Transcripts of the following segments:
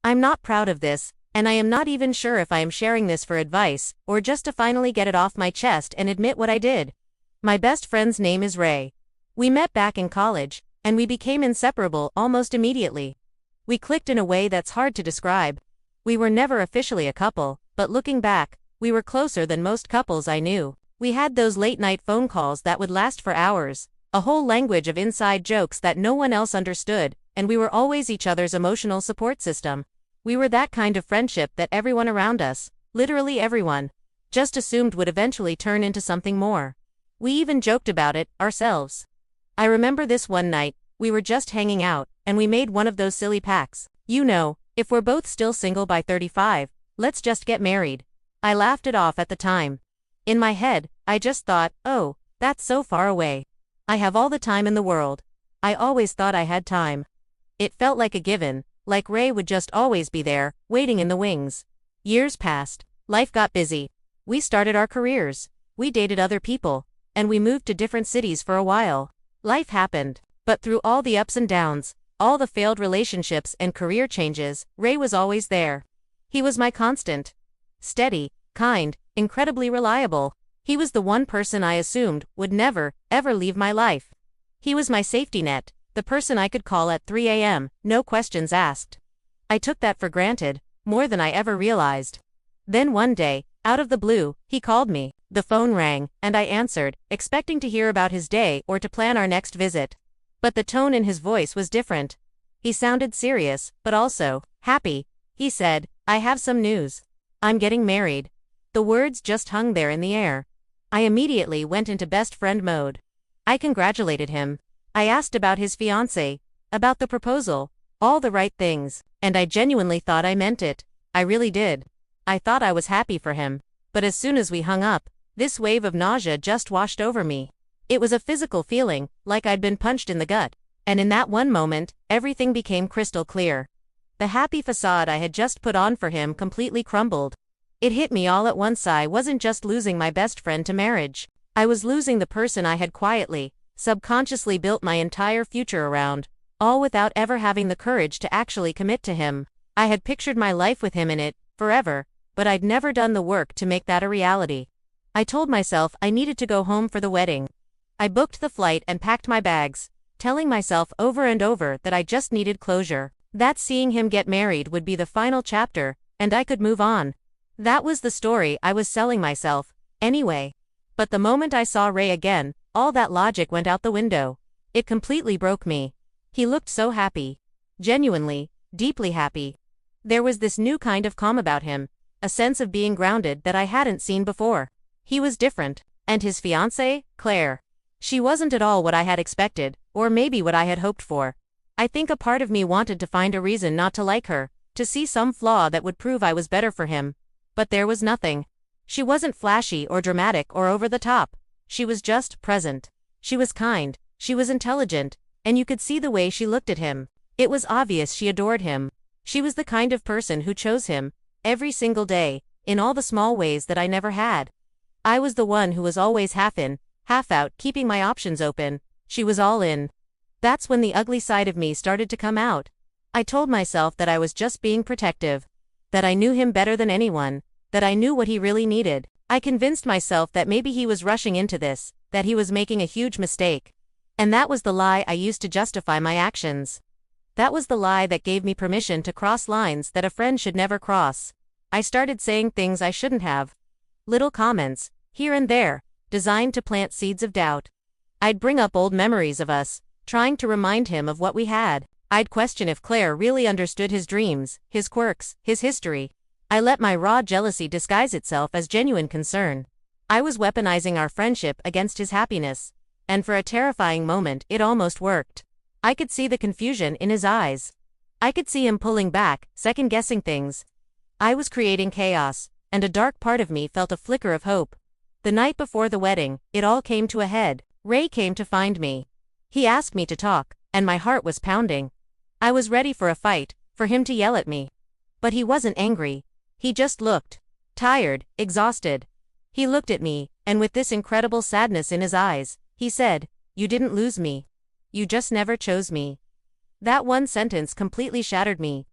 I'm not proud of this, and I am not even sure if I am sharing this for advice, or just to finally get it off my chest and admit what I did. My best friend's name is Ray. We met back in college, and we became inseparable almost immediately. We clicked in a way that's hard to describe. We were never officially a couple, but looking back, we were closer than most couples I knew. We had those late-night phone calls that would last for hours, a whole language of inside jokes that no one else understood, and we were always each other's emotional support system. We were that kind of friendship that everyone around us, literally everyone, just assumed would eventually turn into something more. We even joked about it, ourselves. I remember this one night, we were just hanging out, and we made one of those silly pacts. You know, if we're both still single by 35, let's just get married. I laughed it off at the time. In my head, I just thought, oh, that's so far away. I have all the time in the world. I always thought I had time. It felt like a given, like Ray would just always be there, waiting in the wings. Years passed. Life got busy. We started our careers. We dated other people. And we moved to different cities for a while. Life happened. But through all the ups and downs, all the failed relationships and career changes, Ray was always there. He was my constant. Steady, kind, incredibly reliable. He was the one person I assumed would never, ever leave my life. He was my safety net, the person I could call at 3 a.m., no questions asked. I took that for granted, more than I ever realized. Then one day, out of the blue, he called me. The phone rang, and I answered, expecting to hear about his day or to plan our next visit. But the tone in his voice was different. He sounded serious, but also happy. He said, "I have some news. I'm getting married." The words just hung there in the air. I immediately went into best friend mode. I congratulated him. I asked about his fiancée, about the proposal, all the right things, and I genuinely thought I meant it. I really did. I thought I was happy for him. But as soon as we hung up, this wave of nausea just washed over me. It was a physical feeling, like I'd been punched in the gut. And in that one moment, everything became crystal clear. The happy facade I had just put on for him completely crumbled. It hit me all at once. I wasn't just losing my best friend to marriage. I was losing the person I had quietly, subconsciously built my entire future around, all without ever having the courage to actually commit to him. I had pictured my life with him in it, forever, but I'd never done the work to make that a reality. I told myself I needed to go home for the wedding. I booked the flight and packed my bags, telling myself over and over that I just needed closure, that seeing him get married would be the final chapter, and I could move on. That was the story I was selling myself, anyway. But the moment I saw Ray again, all that logic went out the window. It completely broke me. He looked so happy. Genuinely, deeply happy. There was this new kind of calm about him, a sense of being grounded that I hadn't seen before. He was different. And his fiancée, Claire. She wasn't at all what I had expected, or maybe what I had hoped for. I think a part of me wanted to find a reason not to like her, to see some flaw that would prove I was better for him. But there was nothing. She wasn't flashy or dramatic or over the top. She was just present. She was kind, she was intelligent, and you could see the way she looked at him. It was obvious she adored him. She was the kind of person who chose him, every single day, in all the small ways that I never had. I was the one who was always half in, half out, keeping my options open. She was all in. That's when the ugly side of me started to come out. I told myself that I was just being protective, that I knew him better than anyone, that I knew what he really needed. I convinced myself that maybe he was rushing into this, that he was making a huge mistake. And that was the lie I used to justify my actions. That was the lie that gave me permission to cross lines that a friend should never cross. I started saying things I shouldn't have. Little comments, here and there, designed to plant seeds of doubt. I'd bring up old memories of us, trying to remind him of what we had. I'd question if Claire really understood his dreams, his quirks, his history. I let my raw jealousy disguise itself as genuine concern. I was weaponizing our friendship against his happiness. And for a terrifying moment, it almost worked. I could see the confusion in his eyes. I could see him pulling back, second-guessing things. I was creating chaos, and a dark part of me felt a flicker of hope. The night before the wedding, it all came to a head. Ray came to find me. He asked me to talk, and my heart was pounding. I was ready for a fight, for him to yell at me. But he wasn't angry. He just looked tired, exhausted. He looked at me, and with this incredible sadness in his eyes, he said, "You didn't lose me. You just never chose me." That one sentence completely shattered me.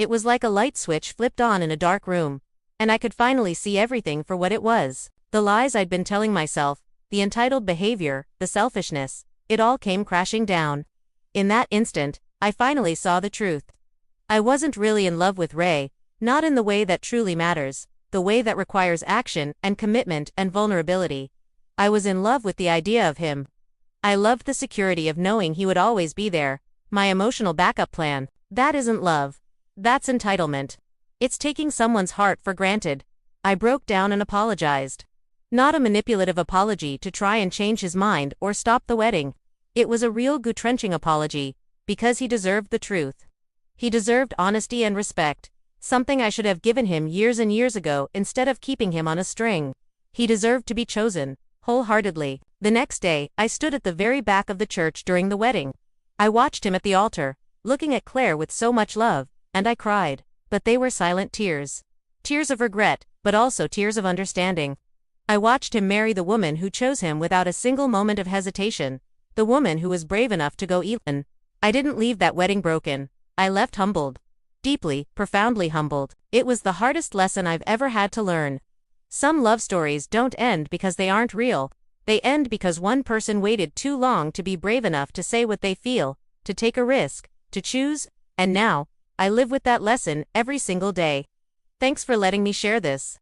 It was like a light switch flipped on in a dark room, and I could finally see everything for what it was. The lies I'd been telling myself, the entitled behavior, the selfishness, it all came crashing down. In that instant, I finally saw the truth. I wasn't really in love with Ray, not in the way that truly matters, the way that requires action and commitment and vulnerability. I was in love with the idea of him. I loved the security of knowing he would always be there, my emotional backup plan. That isn't love. That's entitlement. It's taking someone's heart for granted. I broke down and apologized. Not a manipulative apology to try and change his mind or stop the wedding. It was a real gut-wrenching apology, because he deserved the truth. He deserved honesty and respect, something I should have given him years and years ago instead of keeping him on a string. He deserved to be chosen, wholeheartedly. The next day, I stood at the very back of the church during the wedding. I watched him at the altar, looking at Claire with so much love, and I cried. But they were silent tears. Tears of regret, but also tears of understanding. I watched him marry the woman who chose him without a single moment of hesitation, the woman who was brave enough to go even. I didn't leave that wedding broken. I left humbled. Deeply, profoundly humbled. It was the hardest lesson I've ever had to learn. Some love stories don't end because they aren't real. They end because one person waited too long to be brave enough to say what they feel, to take a risk, to choose, and now, I live with that lesson every single day. Thanks for letting me share this.